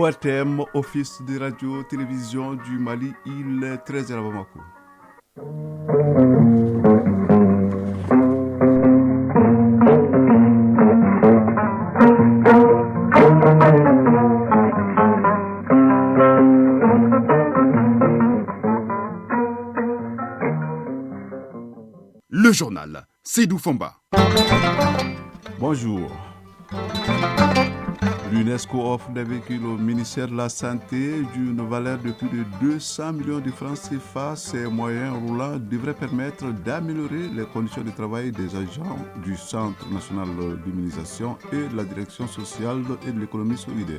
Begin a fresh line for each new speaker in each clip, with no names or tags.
ORTM, Office de radio-télévision du Mali, il est 13h à Bamako.
Le journal, Seydou Fomba.
Bonjour. L'UNESCO offre des véhicules au ministère de la Santé d'une valeur de plus de 200 millions de francs CFA. Ces moyens roulants devraient permettre d'améliorer les conditions de travail des agents du Centre national d'immunisation et de la direction sociale et de l'économie solidaire.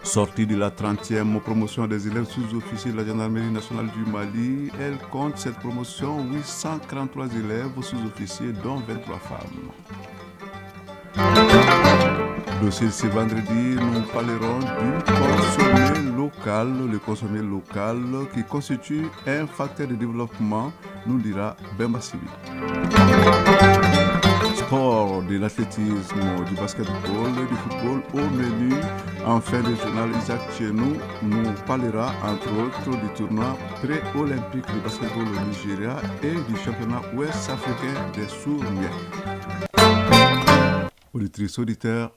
Sortie de la 30e promotion des élèves sous-officiers de la gendarmerie nationale du Mali, elle compte cette promotion 843 élèves sous-officiers dont 23 femmes. Dossier ce vendredi, nous parlerons du consommé local. Le consommé local qui constitue un facteur de développement, nous dira Bemba Sibi. Sport, de l'athlétisme, du basketball, du football au menu. En fin de journal, Isaac Chenou nous parlera entre autres du tournoi pré-olympique de basketball au Nigeria et du championnat ouest-africain des sourds-muets. Auditrices, auditeurs,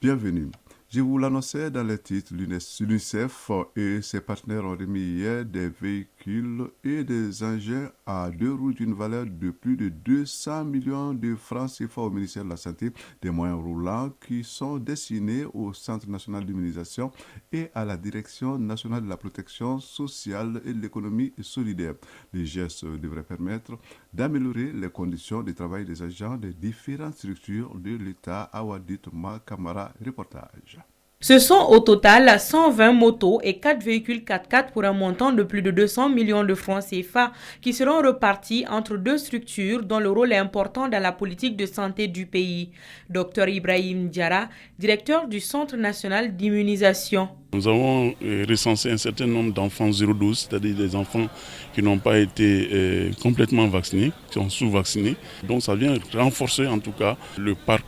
bienvenue. Je vous l'annonçais dans les titres, l'UNICEF et ses partenaires ont remis hier des véhicules et des engins à deux roues d'une valeur de plus de 200 millions de francs CFA au ministère de la Santé, des moyens roulants qui sont destinés au Centre national d'immunisation et à la Direction nationale de la protection sociale et de l'économie solidaire. Les gestes devraient permettre d'améliorer les conditions de travail des agents des différentes structures de l'État. Awadit Kamara, reportage.
Ce sont au total 120 motos et 4 véhicules 4x4 pour un montant de plus de 200 millions de francs CFA qui seront repartis entre deux structures dont le rôle est important dans la politique de santé du pays. Dr Ibrahim Diarra, directeur du Centre national d'immunisation.
Nous avons recensé un certain nombre d'enfants 0-12, c'est-à-dire des enfants qui n'ont pas été complètement vaccinés, qui sont sous-vaccinés. Donc ça vient renforcer en tout cas le parc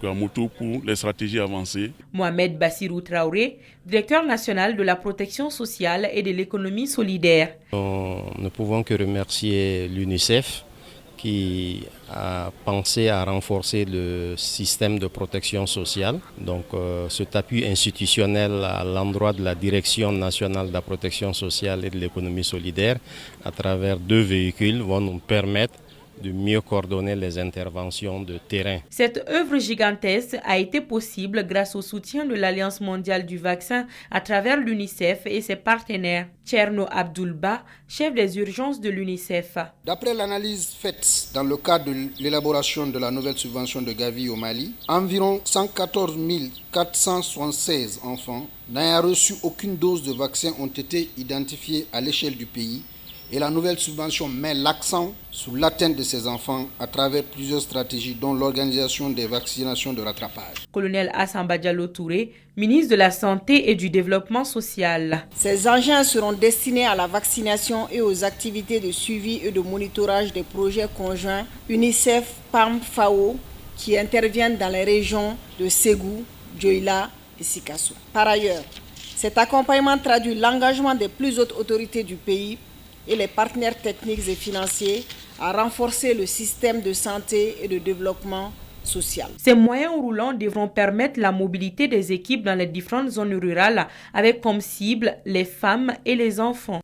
moto pour les stratégies avancées.
Mohamed Bassirou Traoré, directeur national de la protection sociale et de l'économie solidaire.
Nous ne pouvons que remercier l'UNICEF qui a pensé à renforcer le système de protection sociale. Donc cet appui institutionnel à l'endroit de la Direction nationale de la protection sociale et de l'économie solidaire à travers deux véhicules vont nous permettre de mieux coordonner les interventions de terrain.
Cette œuvre gigantesque a été possible grâce au soutien de l'Alliance mondiale du vaccin à travers l'UNICEF et ses partenaires. Tcherno Abdoulba, chef des urgences de l'UNICEF.
D'après l'analyse faite dans le cadre de l'élaboration de la nouvelle subvention de Gavi au Mali, environ 114 476 enfants n'ayant reçu aucune dose de vaccin ont été identifiés à l'échelle du pays. Et la nouvelle subvention met l'accent sur l'atteinte de ces enfants à travers plusieurs stratégies, dont l'organisation des vaccinations de rattrapage.
Colonel Assamba Diallo Touré, ministre de la Santé et du Développement social.
Ces engins seront destinés à la vaccination et aux activités de suivi et de monitorage des projets conjoints UNICEF, PAM, FAO, qui interviennent dans les régions de Ségou, Dioïla et Sikasso. Par ailleurs, cet accompagnement traduit l'engagement des plus hautes autorités du pays et les partenaires techniques et financiers à renforcer le système de santé et de développement social.
Ces moyens roulants devront permettre la mobilité des équipes dans les différentes zones rurales avec comme cible les femmes et les enfants.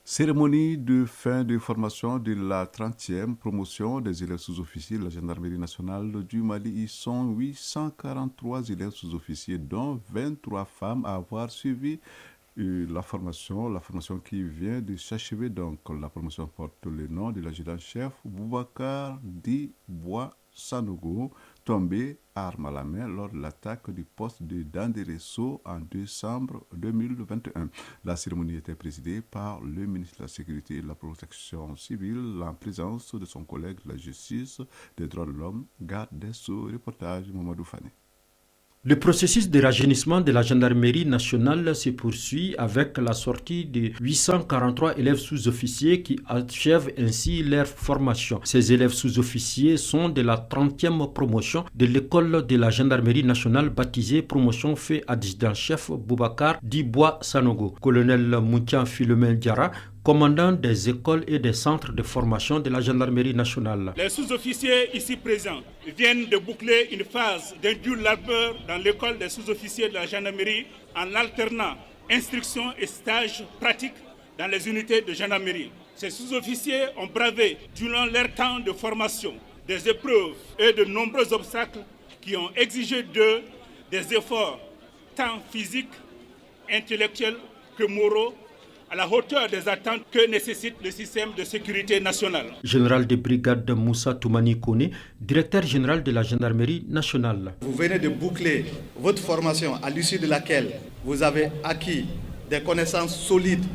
Cérémonie de fin de formation de la 30e promotion des élèves sous-officiers de la gendarmerie nationale du Mali. Ils sont 843 élèves sous-officiers, dont 23 femmes à avoir suivi la formation qui vient de s'achever. Donc, la promotion porte le nom de l'adjudant-chef Boubacar Di-Bois Sanogo, tombé arme à la main lors de l'attaque du poste de Danderesso en décembre 2021. La cérémonie était présidée par le ministre de la Sécurité et de la Protection civile en présence de son collègue de la Justice, des droits de l'homme, garde des Sceaux. Reportage Mamadou Fane.
Le processus de rajeunissement de la gendarmerie nationale se poursuit avec la sortie de 843 élèves sous-officiers qui achèvent ainsi leur formation. Ces élèves sous-officiers sont de la 30e promotion de l'école de la gendarmerie nationale baptisée promotion fait adjudant-chef Boubacar Dibois Sanogo. Colonel Moutian Philomène Diarra, commandant des écoles et des centres de formation de la gendarmerie nationale.
Les sous-officiers ici présents viennent de boucler une phase d'un dur labeur dans l'école des sous-officiers de la gendarmerie en alternant instruction et stages pratiques dans les unités de gendarmerie. Ces sous-officiers ont bravé durant leur temps de formation des épreuves et de nombreux obstacles qui ont exigé d'eux des efforts tant physiques, intellectuels que moraux, à la hauteur des attentes que nécessite le système de sécurité nationale.
Général de brigade Moussa Toumani Kone, directeur général de la gendarmerie nationale.
Vous venez de boucler votre formation à l'issue de laquelle vous avez acquis des connaissances solides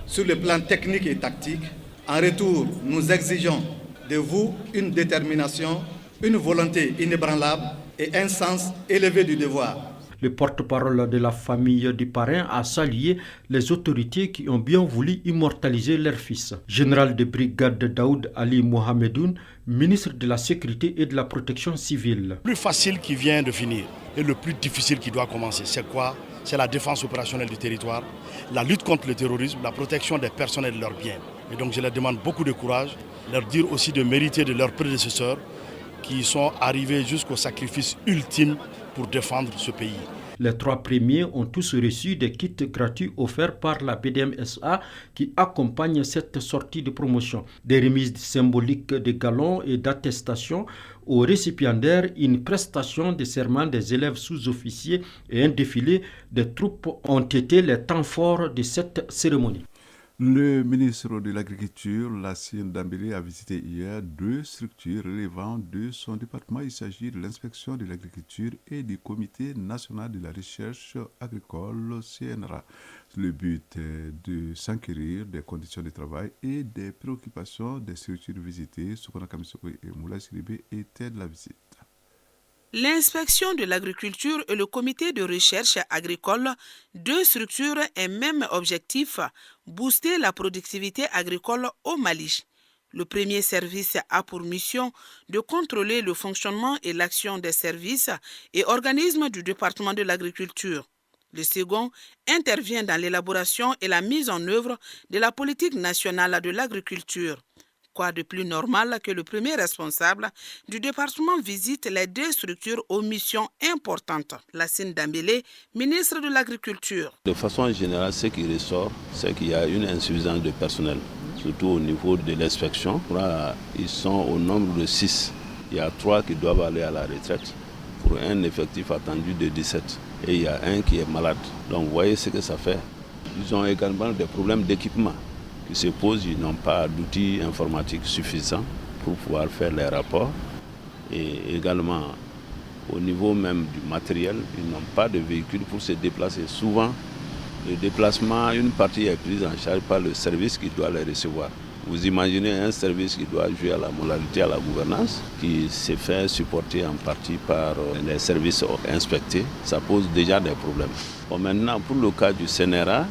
sur le plan technique et tactique. En retour, nous exigeons de vous une détermination, une volonté inébranlable et un sens élevé du devoir.
Le porte-parole de la famille du parrain a salué les autorités qui ont bien voulu immortaliser leur fils. Général de brigade Daoud Ali Mohamedoun, ministre de la Sécurité et de la Protection civile.
Le plus facile qui vient de finir et le plus difficile qui doit commencer, c'est quoi? C'est la défense opérationnelle du territoire, la lutte contre le terrorisme, la protection des personnes et de leurs biens. Et donc je leur demande beaucoup de courage, leur dire aussi de mériter de leurs prédécesseurs qui sont arrivés jusqu'au sacrifice ultime pour défendre ce pays.
Les 3 premiers ont tous reçu des kits gratuits offerts par la BDMSA qui accompagne cette sortie de promotion. Des remises symboliques de galons et d'attestations aux récipiendaires, une prestation de serment des élèves sous-officiers et un défilé des troupes ont été les temps forts de cette cérémonie.
Le ministre de l'Agriculture, Lassine Dambélé, a visité hier 2 structures relevant de son département. Il s'agit de l'inspection de l'agriculture et du Comité national de la recherche agricole, CNRA. Le but est de s'enquérir des conditions de travail et des préoccupations des structures visitées. Soukona Kamisoko et Moula Siribé étaient de la visite.
L'inspection de l'agriculture et le comité de recherche agricole, 2 structures et même objectif, booster la productivité agricole au Mali. Le premier service a pour mission de contrôler le fonctionnement et l'action des services et organismes du département de l'agriculture. Le second intervient dans l'élaboration et la mise en œuvre de la politique nationale de l'agriculture. Quoi de plus normal que le premier responsable du département visite les 2 structures aux missions importantes. Lassine Dambélé, ministre de l'Agriculture.
De façon générale, ce qui ressort, c'est qu'il y a une insuffisance de personnel, surtout au niveau de l'inspection. Ils sont au nombre de 6. Il y a 3 qui doivent aller à la retraite pour un effectif attendu de 17. Et il y a un qui est malade. Donc vous voyez ce que ça fait. Ils ont également des problèmes d'équipement qui se posent, ils n'ont pas d'outils informatiques suffisants pour pouvoir faire les rapports. Et également, au niveau même du matériel, ils n'ont pas de véhicule pour se déplacer. Souvent, le déplacement, une partie est prise en charge par le service qui doit les recevoir. Vous imaginez un service qui doit jouer à la moralité, à la gouvernance, qui se fait supporter en partie par les services inspectés. Ça pose déjà des problèmes. Bon, maintenant, pour le cas du CNRA,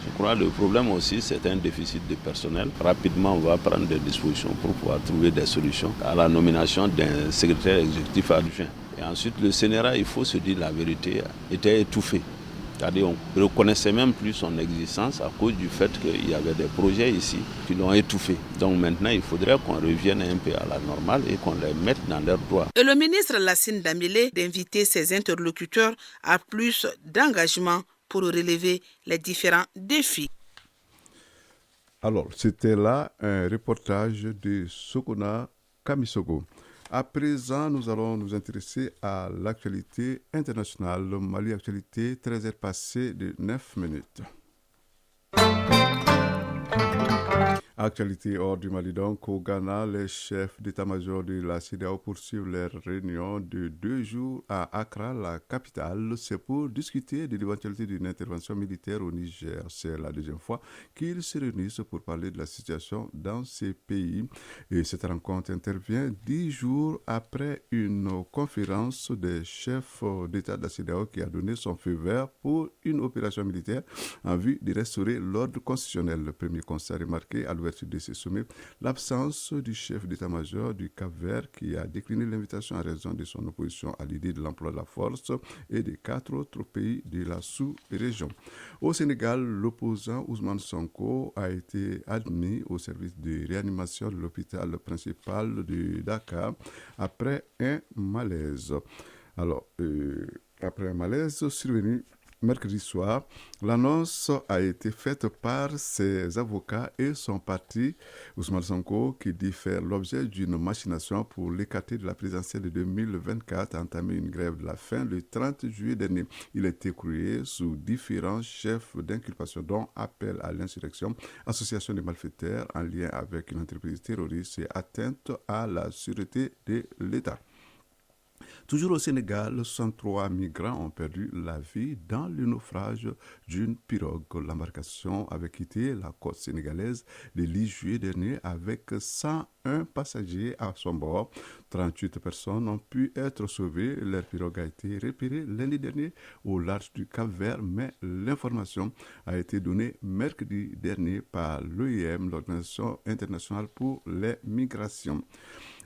je crois que le problème aussi, c'est un déficit de personnel. Rapidement, on va prendre des dispositions pour pouvoir trouver des solutions à la nomination d'un secrétaire exécutif adjoint. Et ensuite, le CNRA, il faut se dire la vérité, était étouffé. C'est-à-dire qu'on ne reconnaissait même plus son existence à cause du fait qu'il y avait des projets ici qui l'ont étouffé. Donc maintenant, il faudrait qu'on revienne un peu à la normale et qu'on les mette dans leurs droits.
Et le ministre Lassine Dambélé d'inviter ses interlocuteurs à plus d'engagement pour relever les différents défis.
Alors, c'était là un reportage de Soukona Kamisoko. À présent, nous allons nous intéresser à l'actualité internationale. Mali Actualité, 13h passées de 9 minutes. Actualité hors du Mali, donc au Ghana, les chefs d'état-major de la CEDEAO poursuivent leur réunion de 2 jours à Accra, la capitale. C'est pour discuter de l'éventualité d'une intervention militaire au Niger. C'est la deuxième fois qu'ils se réunissent pour parler de la situation dans ces pays. Et cette rencontre intervient 10 jours après une conférence des chefs d'État de la CEDEAO qui a donné son feu vert pour une opération militaire en vue de restaurer l'ordre constitutionnel. Le premier constat remarqué à l'ouverture de ce sommet, l'absence du chef d'état-major du Cap-Vert qui a décliné l'invitation en raison de son opposition à l'idée de l'emploi de la force et des 4 autres pays de la sous-région. Au Sénégal, l'opposant Ousmane Sonko a été admis au service de réanimation de l'hôpital principal de Dakar après un malaise. Alors, après un malaise survenu mercredi soir, l'annonce a été faite par ses avocats et son parti, Ousmane Sonko, qui dit faire l'objet d'une machination pour l'écarter de la présidentielle de 2024, a entamé une grève de la faim le 30 juillet dernier. Il a été écroué sous différents chefs d'inculpation, dont appel à l'insurrection, association de malfaiteurs en lien avec une entreprise terroriste et atteinte à la sûreté de l'État. Toujours au Sénégal, 63 migrants ont perdu la vie dans le naufrage d'une pirogue. L'embarcation avait quitté la côte sénégalaise le 10 juillet dernier avec 101 passagers à son bord. 38 personnes ont pu être sauvées. Leur pirogue a été repérée lundi dernier au large du Cap-Vert, mais l'information a été donnée mercredi dernier par l'OIM, l'Organisation internationale pour les migrations.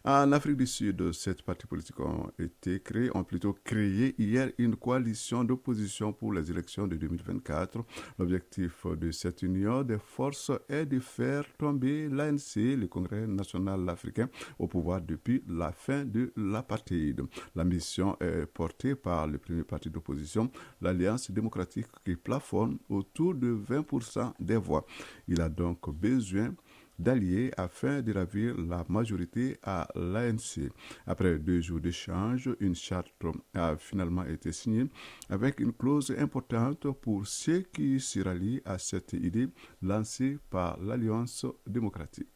En Afrique du Sud, 7 partis politiques ont plutôt créé hier une coalition d'opposition pour les élections de 2024. L'objectif de cette union des forces est de faire tomber l'ANC, le Congrès national africain, au pouvoir depuis la fin de l'apartheid. La mission est portée par le premier parti d'opposition, l'Alliance démocratique, qui plafonne autour de 20% des voix. Il a donc besoin d'alliés afin de ravir la majorité à l'ANC. Après 2 jours d'échange, une charte a finalement été signée avec une clause importante pour ceux qui se rallient à cette idée lancée par l'Alliance démocratique.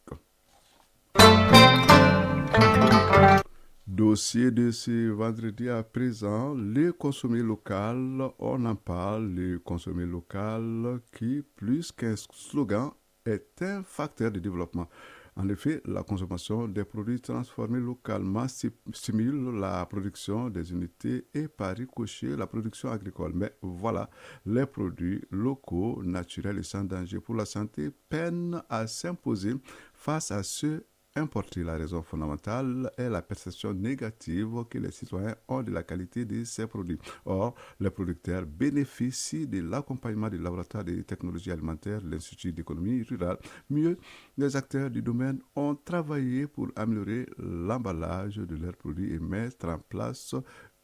Dossier de ce vendredi à présent, le consommer local, on en parle, le consommer local qui, plus qu'un slogan, est un facteur de développement. En effet, la consommation des produits transformés localement stimule la production des unités et par ricochet la production agricole. Mais voilà, les produits locaux, naturels et sans danger pour la santé peinent à s'imposer face à ceux importés. La raison fondamentale est la perception négative que les citoyens ont de la qualité de ces produits. Or, les producteurs bénéficient de l'accompagnement des laboratoires de technologies alimentaires de l'Institut d'économie rurale. Mieux, les acteurs du domaine ont travaillé pour améliorer l'emballage de leurs produits et mettre en place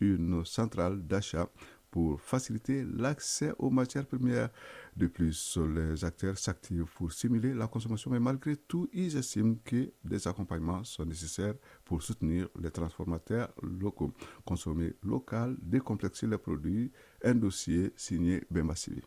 une centrale d'achat pour faciliter l'accès aux matières premières. De plus, les acteurs s'activent pour stimuler la consommation, mais malgré tout, ils estiment que des accompagnements sont nécessaires pour soutenir les transformateurs locaux. Consommer local, décomplexer les produits, un dossier signé Bemba Sibi.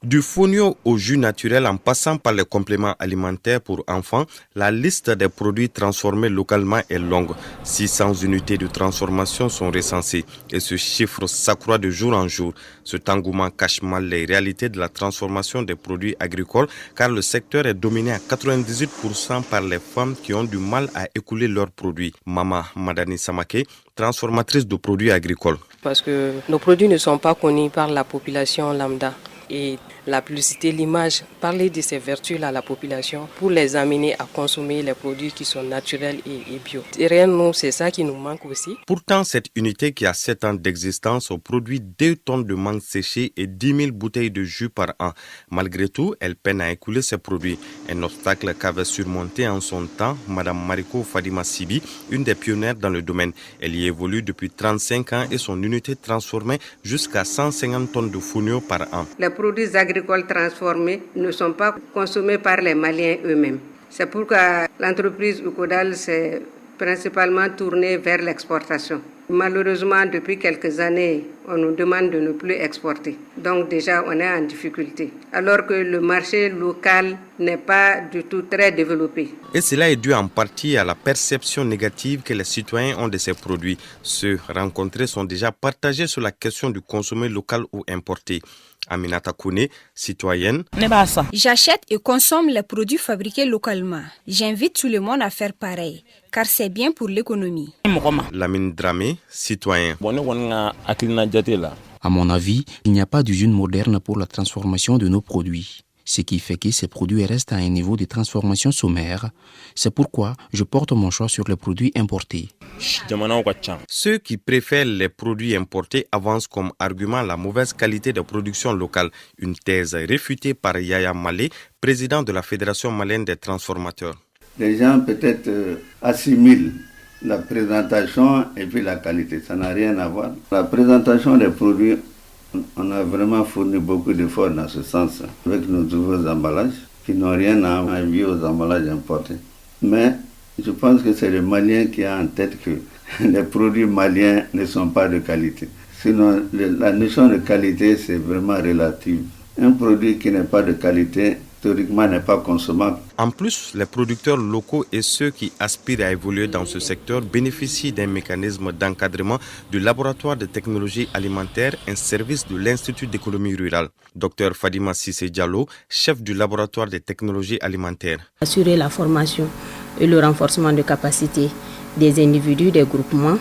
Du fonio au jus naturel en passant par les compléments alimentaires pour enfants, la liste des produits transformés localement est longue. 600 unités de transformation sont recensées et ce chiffre s'accroît de jour en jour. Cet engouement cache mal les réalités de la transformation des produits agricoles car le secteur est dominé à 98% par les femmes qui ont du mal à écouler leurs produits. Mama Madani Samake, transformatrice de produits agricoles.
Parce que nos produits ne sont pas connus par la population lambda. Et la publicité, l'image, parler de ces vertus-là à la population pour les amener à consommer les produits qui sont naturels et bio. Derrière nous, c'est ça qui nous manque aussi.
Pourtant, cette unité qui a 7 ans d'existence produit 2 tonnes de mangue séchée et 10 000 bouteilles de jus par an. Malgré tout, elle peine à écouler ses produits. Un obstacle qu'avait surmonté en son temps Mme Mariko Fadima Sibi, une des pionnières dans le domaine. Elle y évolue depuis 35 ans et son unité transformait jusqu'à 150 tonnes de fonio par an.
Les produits agricoles transformés ne sont pas consommés par les Maliens eux-mêmes. C'est pourquoi l'entreprise Ukodal s'est principalement tournée vers l'exportation. Malheureusement, depuis quelques années, on nous demande de ne plus exporter. Donc déjà, on est en difficulté. Alors que le marché local n'est pas du tout très développé.
Et cela est dû en partie à la perception négative que les citoyens ont de ces produits. Ceux rencontrés sont déjà partagés sur la question du consommer local ou importé. Aminata Kone, citoyenne.
J'achète et consomme les produits fabriqués localement. J'invite tout le monde à faire pareil, car c'est bien pour l'économie.
Lamine Dramé, citoyen.
À mon avis, il n'y a pas d'usine moderne pour la transformation de nos produits. Ce qui fait que ces produits restent à un niveau de transformation sommaire. C'est pourquoi je porte mon choix sur les produits importés.
Ceux qui préfèrent les produits importés avancent comme argument la mauvaise qualité de production locale, une thèse réfutée par Yaya Malé, président de la Fédération malienne des transformateurs.
Les gens peut-être assimilent la présentation et puis la qualité, ça n'a rien à voir. La présentation des produits, on a vraiment fourni beaucoup d'efforts dans ce sens, avec nos nouveaux emballages qui n'ont rien à envier aux emballages importés. Mais je pense que c'est le Malien qui a en tête que les produits maliens ne sont pas de qualité. Sinon, la notion de qualité, c'est vraiment relative. Un produit qui n'est pas de qualité, théoriquement, n'est pas consommable.
En plus, les producteurs locaux et ceux qui aspirent à évoluer dans ce secteur bénéficient d'un mécanisme d'encadrement du laboratoire de technologie alimentaire, un service de l'Institut d'économie rurale. Dr Fadima Sissé Diallo, chef du laboratoire de technologie alimentaire.
Assurer la formation et le renforcement de capacités des individus, des groupements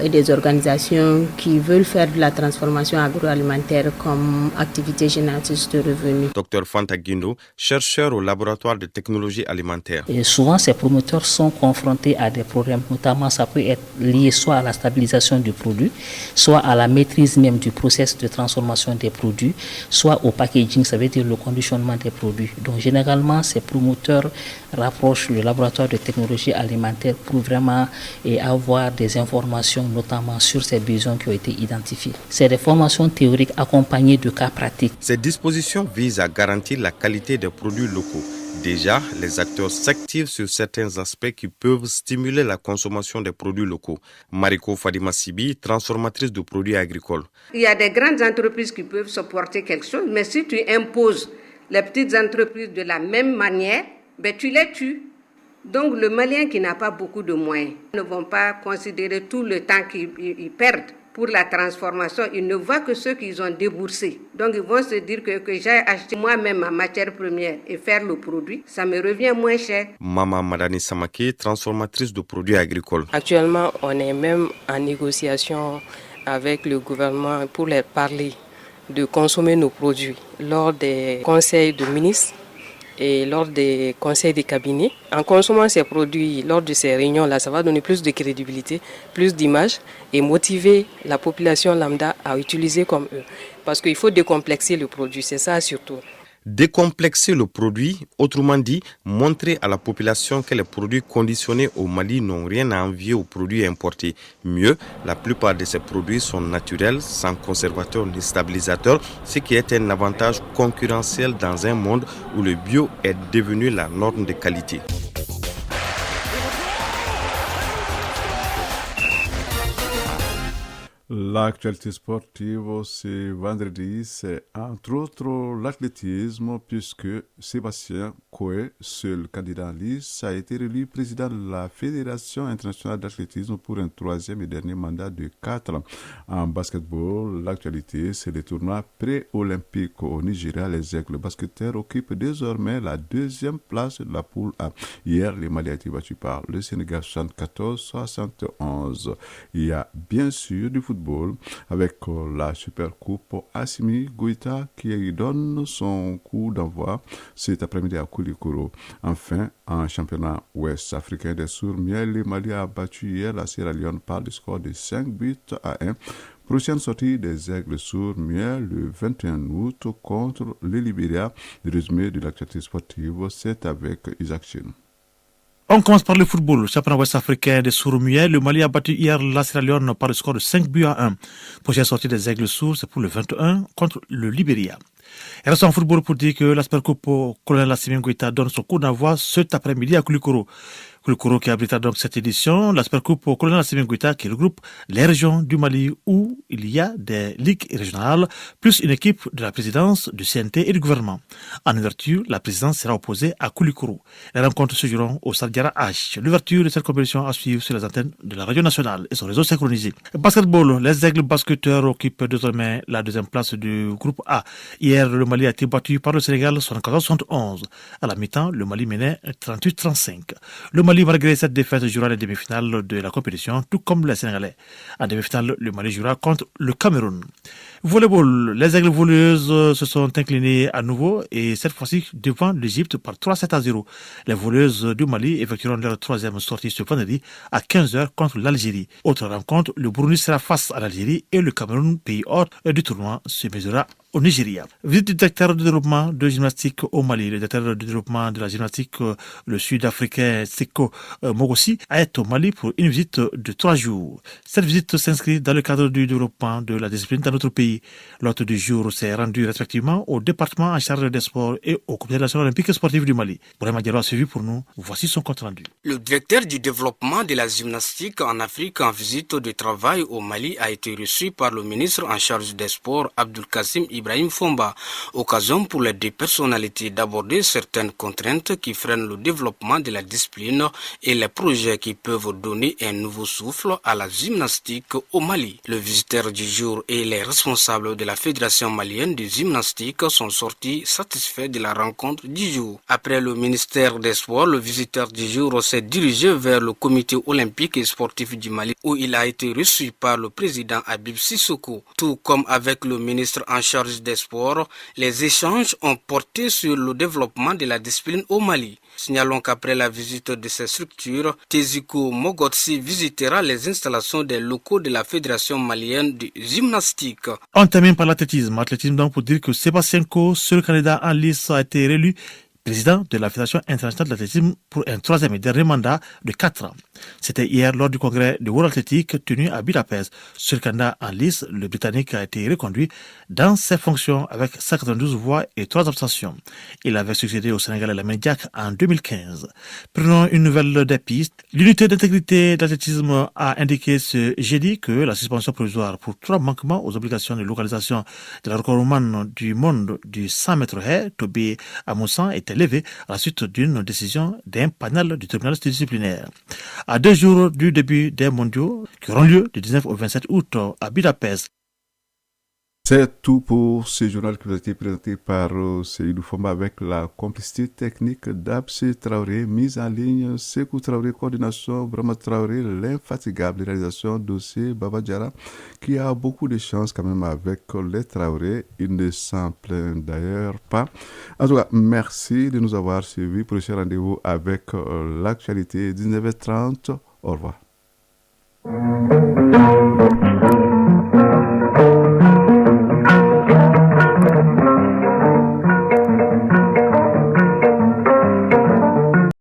et des organisations qui veulent faire de la transformation agroalimentaire comme activité génératrice de revenus.
Dr Fanta Guindo, chercheur au laboratoire de technologie alimentaire.
Et souvent, ces promoteurs sont confrontés à des problèmes, notamment ça peut être lié soit à la stabilisation du produit, soit à la maîtrise même du processus de transformation des produits, soit au packaging, ça veut dire le conditionnement des produits. Donc généralement, ces promoteurs rapprochent le laboratoire de technologie alimentaire pour vraiment et avoir des informations notamment sur ces besoins qui ont été identifiés. C'est des formations théoriques accompagnées de cas pratiques.
Ces dispositions visent à garantir la qualité des produits locaux. Déjà, les acteurs s'activent sur certains aspects qui peuvent stimuler la consommation des produits locaux. Mariko Fadima Sibi, transformatrice de produits agricoles.
Il y a des grandes entreprises qui peuvent supporter quelque chose, mais si tu imposes les petites entreprises de la même manière, tu les tues. Donc le Malien qui n'a pas beaucoup de moyens ne vont pas considérer tout le temps qu'ils perdent pour la transformation. Ils ne voient que ceux qu'ils ont déboursé. Donc ils vont se dire que j'ai acheté moi-même ma matière première et faire le produit, ça me revient moins cher.
Mama Madani Samake, transformatrice de produits agricoles.
Actuellement, on est même en négociation avec le gouvernement pour leur parler de consommer nos produits lors des conseils de ministres et lors des conseils des cabinets. En consommant ces produits lors de ces réunions-là, ça va donner plus de crédibilité, plus d'image et motiver la population lambda à utiliser comme eux. Parce qu'il faut décomplexer le produit, c'est ça surtout.
Décomplexer le produit, autrement dit, montrer à la population que les produits conditionnés au Mali n'ont rien à envier aux produits importés. Mieux, la plupart de ces produits sont naturels, sans conservateurs ni stabilisateurs, ce qui est un avantage concurrentiel dans un monde où le bio est devenu la norme de qualité.
L'actualité sportive, ce vendredi, c'est entre autres l'athlétisme, puisque Sébastien Coé, seul candidat en lice, a été élu président de la Fédération internationale d'athlétisme pour un troisième et dernier mandat de 4 ans. En basketball, l'actualité, c'est le tournoi pré-olympique au Nigeria. Les Aigles basketteurs occupent désormais la deuxième place de la poule A. Hier, les Mali a été battus par le Sénégal 74-71. Il y a bien sûr du football avec la Super Coupe Assimi Goïta qui donne son coup d'envoi cet après-midi à Koulikoro. Enfin, en championnat ouest africain des sourds-miel, le Mali a battu hier la Sierra Leone par le score de 5-1. Prochaine sortie des Aigles sourds-miel le 21 août contre le Libéria. Le résumé de l'actualité sportive, c'est avec Isaac Chine.
On commence par le football. Championnat ouest africain des sourds-muets. Le Mali a battu hier la Sierra Leone par le score de 5-1. Prochaine sortie des Aigles sourds, c'est pour le 21 contre le Libéria. Il reste en football pour dire que la Super Coupe Colonel Assimi Goïta donne son coup d'envoi cet après-midi à Koulikoro. Koulikoro qui abrita donc cette édition, la Supercoupe au colonel Assimi Goïta qui regroupe les régions du Mali où il y a des ligues régionales, plus une équipe de la présidence, du CNT et du gouvernement. En ouverture, la présidence sera opposée à Koulikoro. Les rencontres se joueront au Stade Diarra H. L'ouverture de cette compétition à suivre sur les antennes de la radio nationale et son réseau synchronisé. Basketball, les Aigles basketteurs occupent désormais la deuxième place du groupe A. Hier, le Mali a été battu par le Sénégal 74-71. À la mi-temps, le Mali menait 38-35. Le Mali, malgré cette défaite, jouera les demi-finales de la compétition, tout comme les Sénégalais. En demi-finale, le Mali jouera contre le Cameroun. Volleyball, les Aigles voleuses se sont inclinées à nouveau et cette fois-ci devant l'Égypte par 3-7-0. Les voleuses du Mali effectueront leur troisième sortie ce vendredi à 15h contre l'Algérie. Autre rencontre, le Burundi sera face à l'Algérie et le Cameroun, pays hôte du tournoi, se mesurera au Nigeria. Visite du directeur de développement de gymnastique au Mali. Le directeur de développement de la gymnastique, le sud-africain Seko Mogossi, est au Mali pour une visite de 3 jours. Cette visite s'inscrit dans le cadre du développement de la discipline dans notre pays. L'hôte du jour s'est rendu respectivement au département en charge des sports et au comité national olympique et sportif du Mali. Brahima Diallo a suivi pour nous. Voici son compte rendu.
Le directeur du développement de la gymnastique en Afrique en visite de travail au Mali a été reçu par le ministre en charge des sports, Abdul Kassim Ibrahim Fomba. Occasion pour les deux personnalités d'aborder certaines contraintes qui freinent le développement de la discipline et les projets qui peuvent donner un nouveau souffle à la gymnastique au Mali. Le visiteur du jour et les responsables de la Fédération malienne de gymnastique sont sortis satisfaits de la rencontre du jour. Après le ministère des Sports, le visiteur du jour s'est dirigé vers le comité olympique et sportif du Mali où il a été reçu par le président Habib Sissoko. Tout comme avec le ministre en charge des sports, les échanges ont porté sur le développement de la discipline au Mali. Signalons qu'après la visite de ces structures, Teziko Mogotsi visitera les installations des locaux de la Fédération malienne de gymnastique.
On termine par l'athlétisme. Athlétisme donc pour dire que Sébastien Coe, seul candidat en lice, a été réélu président de la Fédération internationale de l'athlétisme pour un troisième et dernier mandat de 4 ans. C'était hier lors du congrès de World Athletic tenu à Budapest. Sur le candidat en lice, le Britannique a été reconduit dans ses fonctions avec 192 voix et 3 abstentions. Il avait succédé au Sénégalais Lamine Diack en 2015. Prenons une nouvelle des pistes. L'unité d'intégrité d'athlétisme a indiqué ce jeudi que la suspension provisoire pour 3 manquements aux obligations de localisation de la recordman du monde du 100 mètres haies, Tobé Amoussan, était levée à la suite d'une décision d'un panel du tribunal disciplinaire. À 2 jours du début des mondiaux qui auront lieu du 19 au 27 août à Budapest.
C'est tout pour ce journal qui vous a été présenté par Seydou Fomba avec la complicité technique d'Abse Traoré, mise en ligne, Sekou Traoré, coordination, Brahma Traoré, l'infatigable réalisation dossier Baba Diarra, qui a beaucoup de chance quand même avec les Traoré. Il ne s'en plaint d'ailleurs pas. En tout cas, merci de nous avoir suivis pour ce rendez-vous avec l'actualité 19h30. Au revoir.